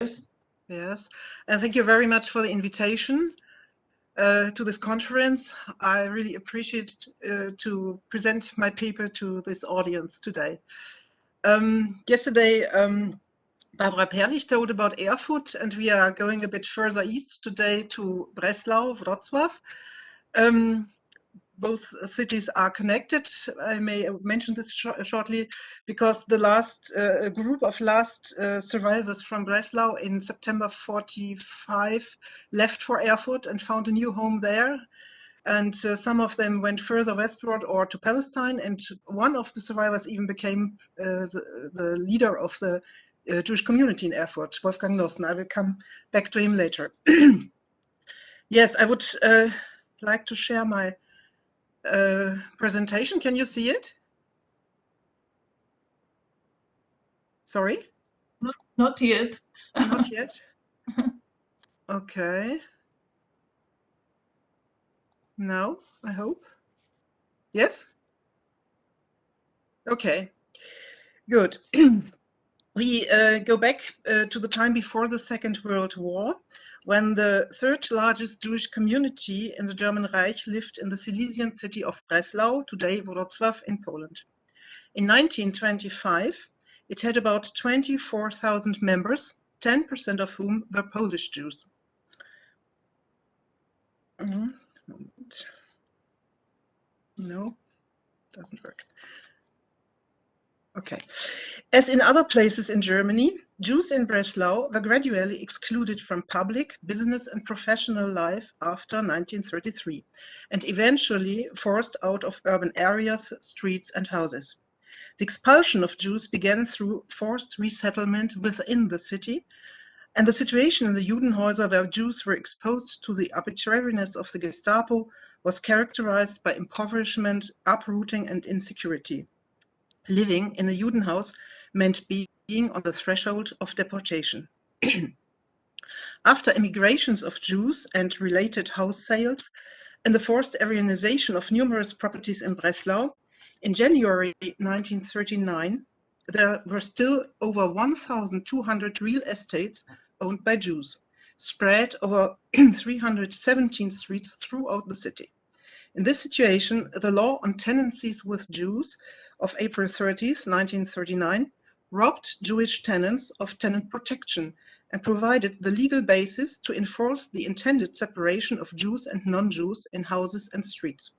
Yes, and thank you very much for the invitation to this conference. I really appreciate to present my paper to this audience today. Yesterday, Barbara Perlich told about Erfurt, and we are going a bit further east today to Breslau, Wrocław. Both cities are connected. I may mention this shortly because the last group of survivors from Breslau in September 45 left for Erfurt and found a new home there. And some of them went further westward or to Palestine. And one of the survivors even became the leader of the Jewish community in Erfurt, Wolfgang Nossen. I will come back to him later. Yes, I would like to share my presentation. Can you see it? Sorry? Not yet. Not yet? Okay. Now, I hope. Yes? Okay. Good. We go back to the time before the Second World War, when the third largest Jewish community in the German Reich lived in the Silesian city of Breslau, today Wrocław in Poland. In 1925, it had about 24,000 members, 10% of whom were Polish Jews. No, doesn't work. Okay. As in other places in Germany, Jews in Breslau were gradually excluded from public, business, and professional life after 1933, and eventually forced out of urban areas, streets, and houses. The expulsion of Jews began through forced resettlement within the city, and the situation in the Judenhäuser where Jews were exposed to the arbitrariness of the Gestapo was characterized by impoverishment, uprooting, and insecurity. Living in a Judenhaus meant being on the threshold of deportation. After emigrations of Jews and related house sales and the forced Aryanization of numerous properties in Breslau, in January 1939, there were still over 1,200 real estates owned by Jews, spread over 317 streets throughout the city. In this situation, the law on tenancies with Jews of April 30, 1939, robbed Jewish tenants of tenant protection and provided the legal basis to enforce the intended separation of Jews and non-Jews in houses and streets.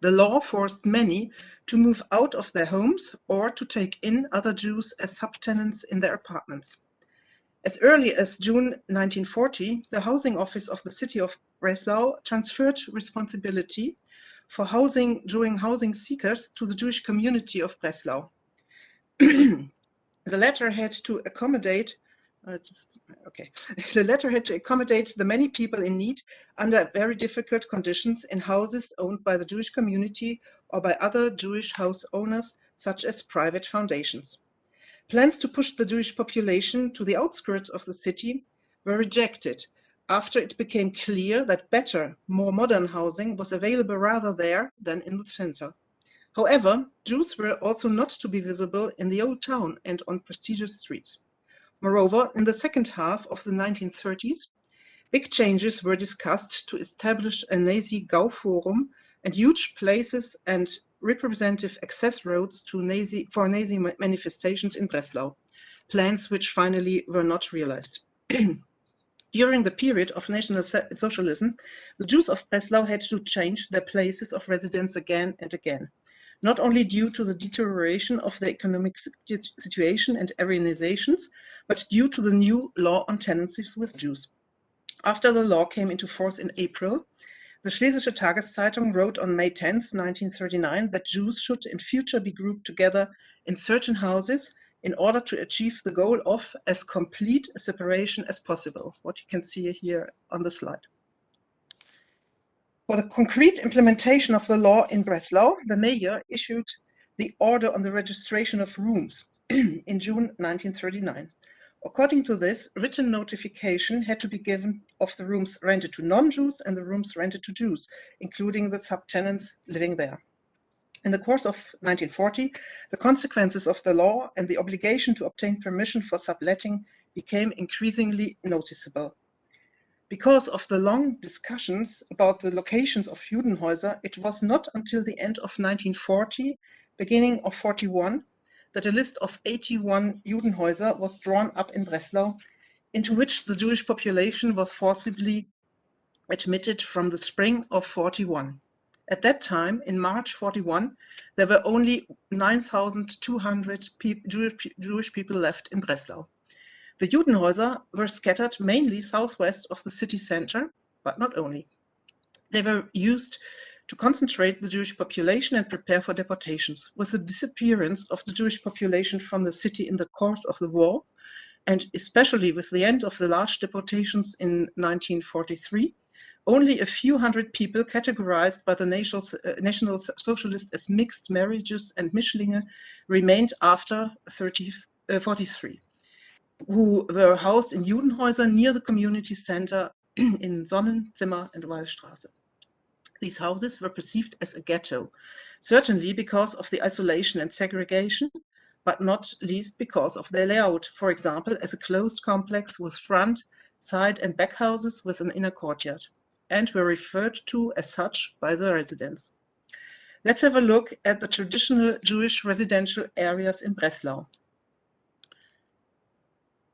The law forced many to move out of their homes or to take in other Jews as subtenants in their apartments. As early as June 1940, the housing office of the city of Breslau transferred responsibility for housing during housing seekers to the Jewish community of Breslau. The latter had to accommodate the many people in need under very difficult conditions in houses owned by the Jewish community or by other Jewish house owners, such as private foundations. Plans to push the Jewish population to the outskirts of the city were rejected after it became clear that better, more modern housing was available rather there than in the center. However, Jews were also not to be visible in the old town and on prestigious streets. Moreover, in the second half of the 1930s, big changes were discussed to establish a Nazi Gauforum and huge places and representative access roads for Nazi manifestations in Breslau, plans which finally were not realized. During the period of National Socialism, the Jews of Breslau had to change their places of residence again and again, not only due to the deterioration of their economic situation and Aryanizations, but due to the new law on tenancies with Jews. After the law came into force in April, the Schlesische Tageszeitung wrote on May 10, 1939, that Jews should in future be grouped together in certain houses in order to achieve the goal of as complete a separation as possible, what you can see here on the slide. For the concrete implementation of the law in Breslau, the mayor issued the order on the registration of rooms in June 1939. According to this, written notification had to be given of the rooms rented to non-Jews and the rooms rented to Jews, including the subtenants living there. In the course of 1940, the consequences of the law and the obligation to obtain permission for subletting became increasingly noticeable. Because of the long discussions about the locations of Judenhäuser, it was not until the end of 1940, beginning of 41, that a list of 81 Judenhäuser was drawn up in Breslau, into which the Jewish population was forcibly admitted from the spring of 41. At that time, in March 41, there were only 9,200 Jewish people left in Breslau. The Judenhäuser were scattered mainly southwest of the city center, but not only. They were used to concentrate the Jewish population and prepare for deportations. With the disappearance of the Jewish population from the city in the course of the war, and especially with the end of the large deportations in 1943, only a few hundred people categorized by the National Socialists as mixed marriages and Mischlinge remained after 43. Who were housed in Judenhäuser near the community center in Sonnen, Zimmer, and Wallstraße. These houses were perceived as a ghetto, certainly because of the isolation and segregation, but not least because of their layout, for example, as a closed complex with front, side, and back houses with an inner courtyard, and were referred to as such by the residents. Let's have a look at the traditional Jewish residential areas in Breslau.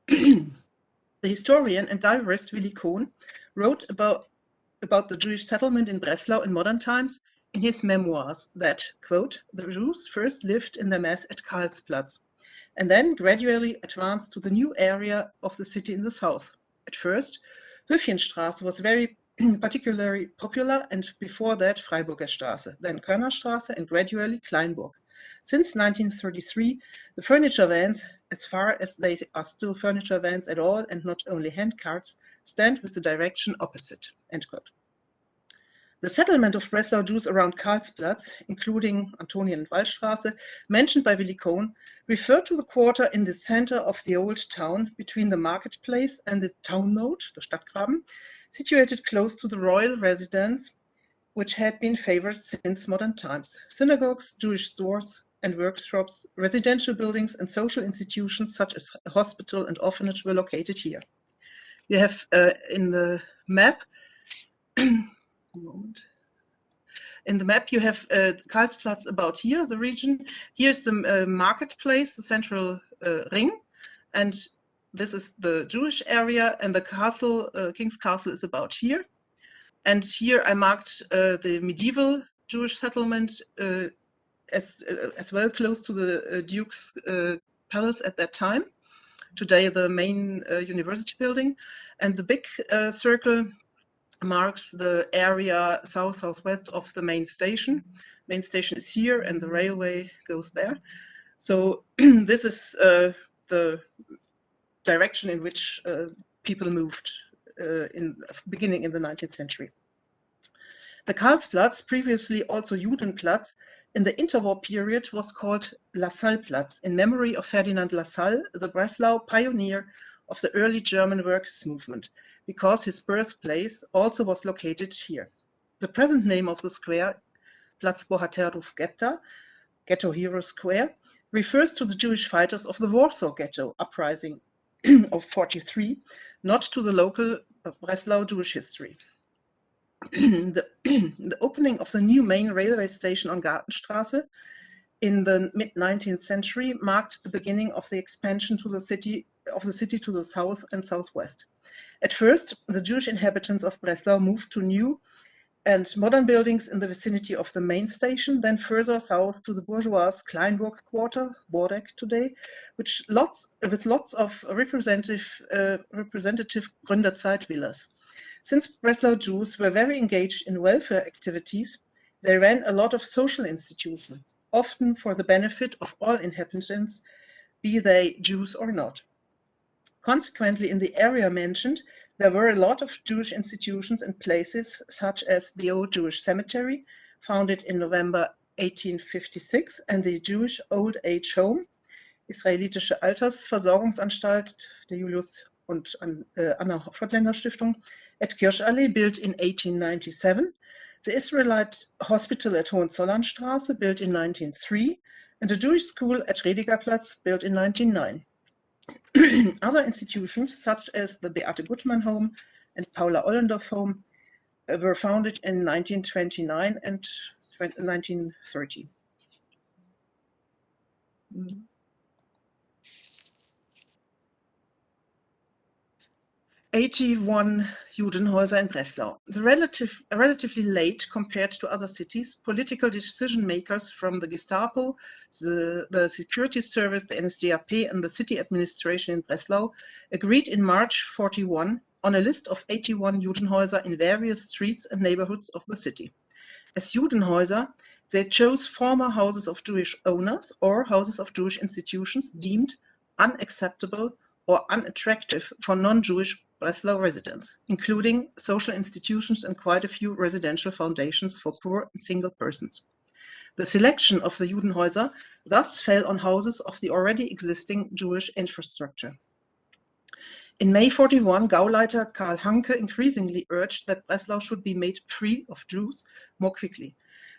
The historian and diarist Willi Kohn wrote about the Jewish settlement in Breslau in modern times in his memoirs that, quote, the Jews first lived in their mass at Karlsplatz and then gradually advanced to the new area of the city in the south. At first, Höfchenstraße was very particularly popular, and before that Freiburger Straße, then Körnerstraße, and gradually Kleinburg. Since 1933, the furniture vans, as far as they are still furniture vans at all and not only hand carts, stand with the direction opposite, end quote. The settlement of Breslau Jews around Karlsplatz, including Antonien and Wallstraße, mentioned by Willi Kohn, referred to the quarter in the center of the old town between the marketplace and the town moat, the Stadtgraben, situated close to the royal residence, which had been favored since modern times. Synagogues, Jewish stores and workshops, residential buildings and social institutions such as a hospital and orphanage were located here. You have in the map, in the map you have Karlsplatz about here, the region. Here's the marketplace, the central ring, and this is the Jewish area, and the castle, King's Castle, is about here. And here I marked the medieval Jewish settlement as well, close to the Duke's palace at that time. Today the main university building, and the big circle marks the area southwest of the main station. Main station is here and the railway goes there. So this is the direction in which people moved beginning in the 19th century. The Karlsplatz, previously also Judenplatz, in the interwar period was called Lassalleplatz in memory of Ferdinand Lassalle, the Breslau pioneer of the early German workers' movement, because his birthplace also was located here. The present name of the square, Platz Bohaterów Ghetto Hero Square, refers to the Jewish fighters of the Warsaw Ghetto uprising of 43, not to the local Breslau Jewish history. The opening of the new main railway station on Gartenstraße in the mid-19th century marked the beginning of the expansion to the city to the south and southwest. At first, the Jewish inhabitants of Breslau moved to new and modern buildings in the vicinity of the main station, then further south to the bourgeois Kleinburg quarter, Bordeck today, with lots of representative Gründerzeit villas. Since Breslau Jews were very engaged in welfare activities, they ran a lot of social institutions, often for the benefit of all inhabitants, be they Jews or not. Consequently, in the area mentioned, there were a lot of Jewish institutions and places, such as the Old Jewish Cemetery, founded in November 1856, and the Jewish Old Age Home, Israelitische Altersversorgungsanstalt der Julius und Anna Schottländer Stiftung, at Kirschallee, built in 1897, The Israelite hospital at Hohenzollernstraße, built in 1903, and a Jewish school at Redigerplatz, built in 1909. Other institutions, such as the Beate Gutmann Home and Paula Ollendorf Home, were founded in 1929 and 1930. 81 Judenhäuser in Breslau. Relatively late compared to other cities, political decision makers from the Gestapo, the security service, the NSDAP, and the city administration in Breslau agreed in March 41 on a list of 81 Judenhäuser in various streets and neighborhoods of the city. As Judenhäuser, they chose former houses of Jewish owners or houses of Jewish institutions deemed unacceptable or unattractive for non-Jewish Breslau residents, including social institutions and quite a few residential foundations for poor and single persons. The selection of the Judenhäuser thus fell on houses of the already existing Jewish infrastructure. In May 41, Gauleiter Karl Hanke increasingly urged that Breslau should be made free of Jews more quickly.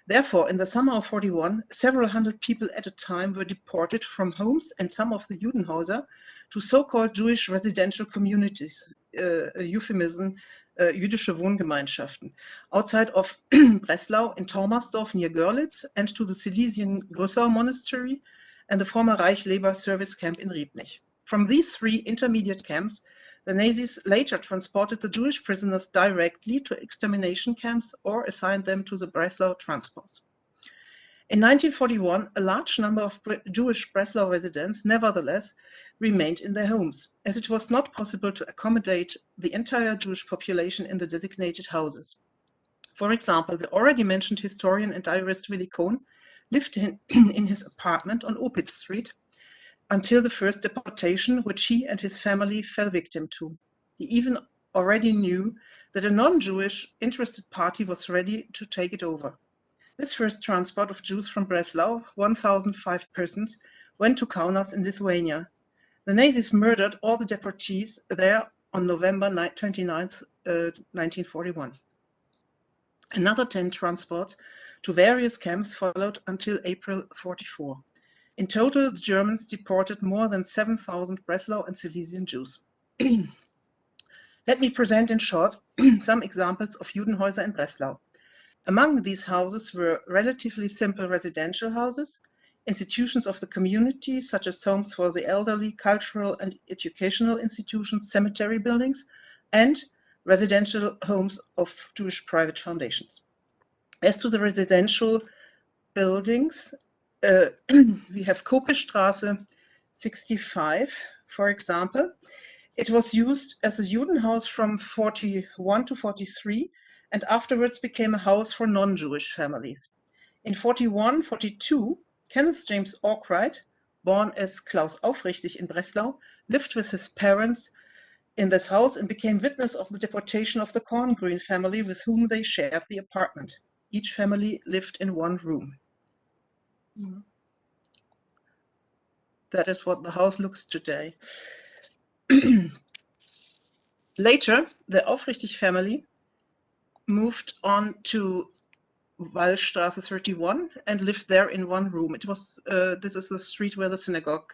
Therefore, in the summer of 41, several hundred people at a time were deported from homes and some of the Judenhäuser to so-called Jewish residential communities, a euphemism, jüdische Wohngemeinschaften, outside of Breslau in Taumersdorf near Görlitz, and to the Silesian Grössau Monastery and the former Reich labor service camp in Riebnich. From these three intermediate camps, the Nazis later transported the Jewish prisoners directly to extermination camps or assigned them to the Breslau transports. In 1941, a large number of Jewish Breslau residents, nevertheless, remained in their homes, as it was not possible to accommodate the entire Jewish population in the designated houses. For example, the already mentioned historian and diarist Willy Cohn lived in his apartment on Opitz Street until the first deportation, which he and his family fell victim to. He even already knew that a non-Jewish interested party was ready to take it over. This first transport of Jews from Breslau, 1,005 persons, went to Kaunas in Lithuania. The Nazis murdered all the deportees there on November 29, 1941. Another 10 transports to various camps followed until April 44. In total, the Germans deported more than 7,000 Breslau and Silesian Jews. Let me present in short some examples of Judenhäuser in Breslau. Among these houses were relatively simple residential houses, institutions of the community such as homes for the elderly, cultural and educational institutions, cemetery buildings, and residential homes of Jewish private foundations. As to the residential buildings, we have Kopestraße 65, for example. It was used as a Judenhaus from 41 to 43 and afterwards became a house for non-Jewish families. In 41-42, Kenneth James Arkwright, born as Klaus Aufrichtig in Breslau, lived with his parents in this house and became witness of the deportation of the Korngrün family with whom they shared the apartment. Each family lived in one room. That is what the house looks today. Later, the Aufrichtig family moved on to Wallstraße 31 and lived there in one room. It was this is the street where the synagogue,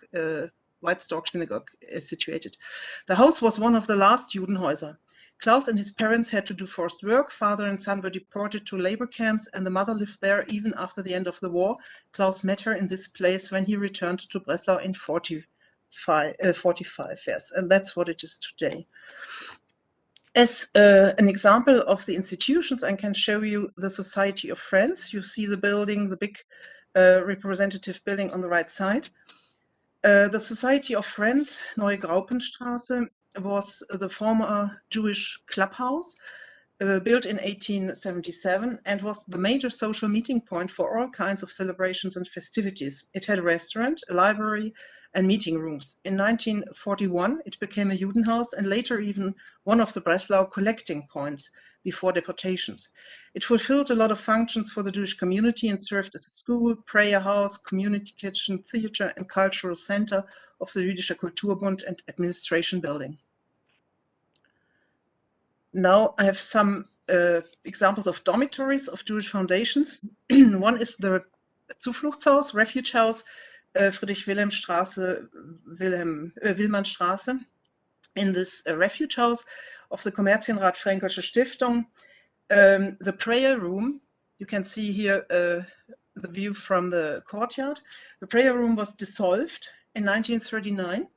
White Stork Synagogue, is situated. The house was one of the last Judenhäuser. Klaus and his parents had to do forced work. Father and son were deported to labor camps, and the mother lived there even after the end of the war. Klaus met her in this place when he returned to Breslau in 45, yes, and that's what it is today. As an example of the institutions, I can show you the Society of Friends. You see the building, the big representative building on the right side. The Society of Friends, Neue Graupenstraße, was the former Jewish clubhouse built in 1877 and was the major social meeting point for all kinds of celebrations and festivities. It had a restaurant, a library, and meeting rooms. In 1941, it became a Judenhaus and later even one of the Breslau collecting points before deportations. It fulfilled a lot of functions for the Jewish community and served as a school, prayer house, community kitchen, theater, and cultural center of the Jüdischer Kulturbund and administration building. Now I have some examples of dormitories of Jewish foundations. One is the Zufluchtshaus, Refuge House, Friedrich-Wilhelm-Straße, Willmannstraße. In this refuge house of the Kommerzienrat Fränkische Stiftung, the prayer room, you can see here the view from the courtyard. The prayer room was dissolved in 1939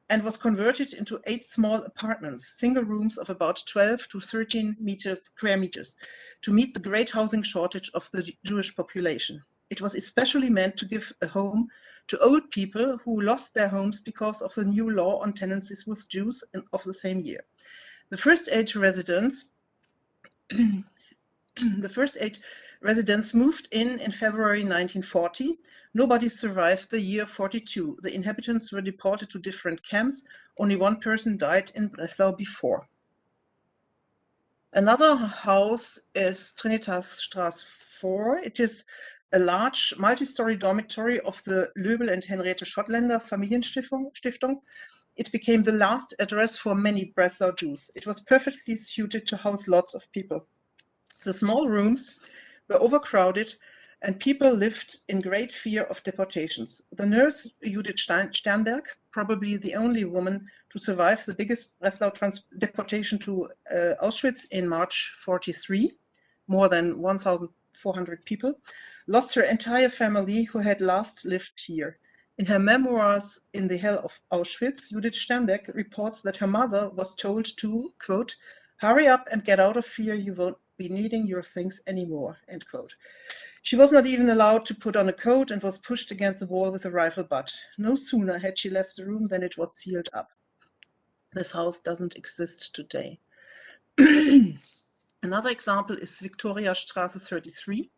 and was converted into 8 small apartments, single rooms of about 12 to 13 square meters, to meet the great housing shortage of the Jewish population. It was especially meant to give a home to old people who lost their homes because of the new law on tenancies with Jews of the same year. The first 8 residents moved in February 1940. Nobody survived the year 42. The inhabitants were deported to different camps. Only one person died in Breslau before. Another house is Trinitasstraße 4. It is a large multi-story dormitory of the Löbel and Henriette Schottländer Familienstiftung. It became the last address for many Breslau Jews. It was perfectly suited to house lots of people. The small rooms were overcrowded and people lived in great fear of deportations. The nurse Judith Sternberg, probably the only woman to survive the biggest Breslau deportation to Auschwitz in March 43, more than 1,400 people, lost her entire family who had last lived here. In her memoirs In the Hell of Auschwitz, Judith Sternberg reports that her mother was told to, quote, "Hurry up and get out of here, you won't be needing your things anymore," end quote. She was not even allowed to put on a coat and was pushed against the wall with a rifle butt. No sooner had she left the room than it was sealed up. This house doesn't exist today. Another example is Viktoriastraße 33.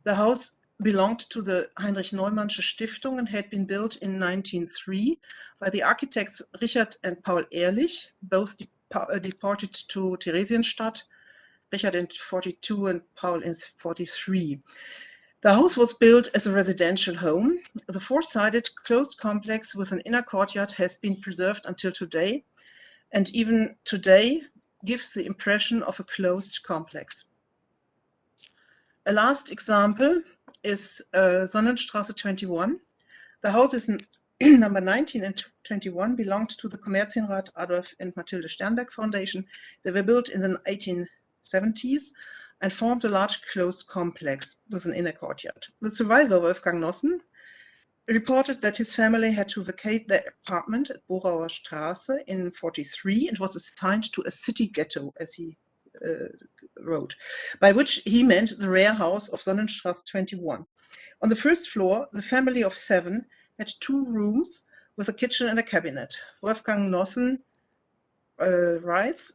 The house belonged to the Heinrich Neumannsche Stiftung and had been built in 1903 by the architects Richard and Paul Ehrlich, both deported to Theresienstadt, Richard in 42 and Paul in 43. The house was built as a residential home. The 4-sided closed complex with an inner courtyard has been preserved until today, and even today gives the impression of a closed complex. A last example is Sonnenstraße 21. The houses number 19 and 21 belonged to the Kommerzienrat Adolf and Mathilde Sternberg Foundation. They were built in the 1870s and formed a large closed complex with an inner courtyard. The survivor, Wolfgang Nossen, reported that his family had to vacate their apartment at Borauer Straße in 43 and was assigned to a city ghetto, as he wrote, by which he meant the rare house of Sonnenstraße 21. On the first floor, the family of 7 had 2 rooms with a kitchen and a cabinet. Wolfgang Nossen writes,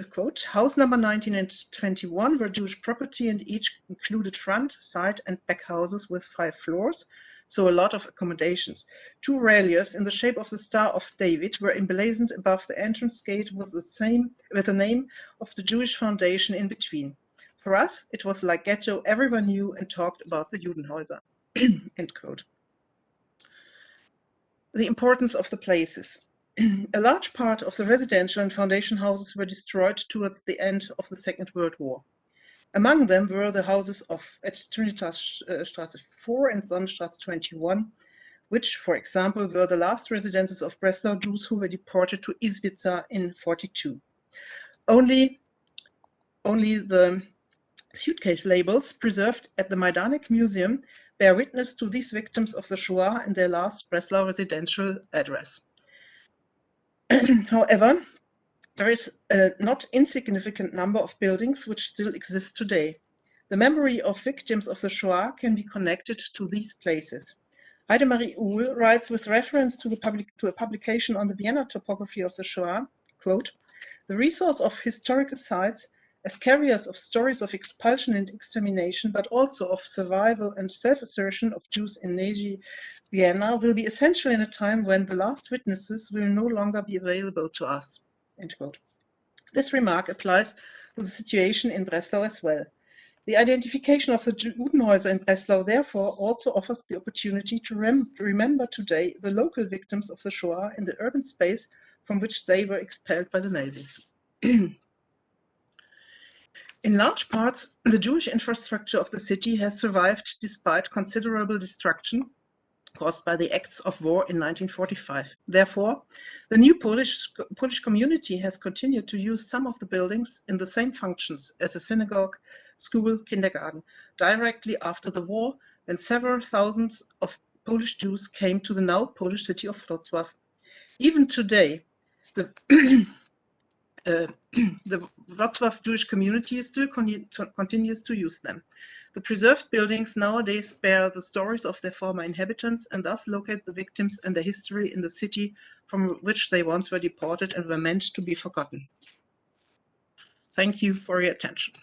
quote, "House number 19 and 21 were Jewish property and each included front, side and back houses with 5 floors, so a lot of accommodations. 2 reliefs in the shape of the Star of David were emblazoned above the entrance gate with the name of the Jewish Foundation in between. For us, it was like ghetto. Everyone knew and talked about the Judenhäuser." End quote. The importance of the places. A large part of the residential and foundation houses were destroyed towards the end of the Second World War. Among them were the houses at Trinitasstraße 4 and Sonnenstraße 21, which, for example, were the last residences of Breslau Jews who were deported to Izbica in 42. Only the suitcase labels preserved at the Majdanek Museum bear witness to these victims of the Shoah and their last Breslau residential address. However, there is a not insignificant number of buildings which still exist today. The memory of victims of the Shoah can be connected to these places. Heidemarie Uhl writes with reference to a publication on the Vienna topography of the Shoah, quote, "The resource of historical sites as carriers of stories of expulsion and extermination, but also of survival and self-assertion of Jews in Nazi Vienna will be essential in a time when the last witnesses will no longer be available to us." End quote. This remark applies to the situation in Breslau as well. The identification of the Judenhäuser in Breslau therefore also offers the opportunity to remember today the local victims of the Shoah in the urban space from which they were expelled by the Nazis. In large parts, the Jewish infrastructure of the city has survived despite considerable destruction caused by the acts of war in 1945. Therefore, the new Polish community has continued to use some of the buildings in the same functions as a synagogue, school, kindergarten, directly after the war, when several thousands of Polish Jews came to the now Polish city of Wrocław. Even today, the the Wrocław Jewish community still continues to use them. The preserved buildings nowadays bear the stories of their former inhabitants and thus locate the victims and their history in the city from which they once were deported and were meant to be forgotten. Thank you for your attention.